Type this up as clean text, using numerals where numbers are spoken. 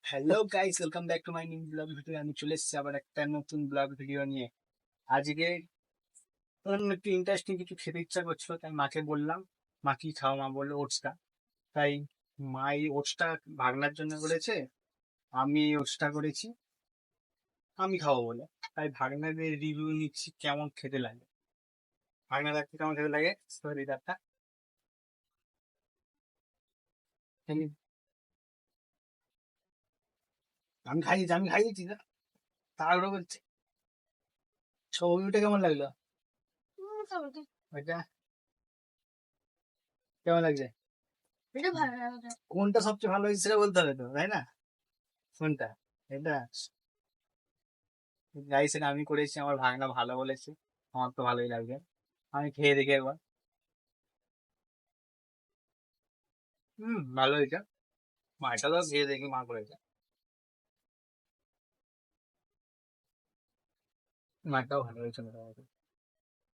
Hello guys, welcome back to my new blog video. আমি চলে এসেছি আবার একটা নতুন ব্লগ ভিডিও নিয়ে। আজকে একটু ইন্টারেস্টিং কিছু খেতে ইচ্ছা করছিল, তাই মাকে বললাম মা কি খাও। মা বললো ওটসটা। তাই মা এই ওটসটা ভাগনার জন্য করেছে, আমি ওটসটা করেছি আমি খাবো বলে। তাই ভাগনাদের রিভিউ নিচ্ছি কেমন খেতে লাগে। ভাগনা দেখতে কেমন খেতে লাগে সরিদারটা। আমি খাইয়েছি না, তারপরে বলছে ছবিটা কেমন লাগলো। ওইটা কেমন লাগছে? কোনটা সবচেয়ে ভালো হয়েছে সেটা বলতে হবে তো, তাই না? কোনটা? এটা গাইস, এটা আমি করেছি, আমার ভাগনা ভালো বলেছে। আমার তো ভালোই লাগবে। আমি খেয়ে দেখি একবার। ভালো হয়েছে। মাটা তো খেয়ে দেখি মা করেছে। মাটাও ভালো হয়েছে মোটামুটি।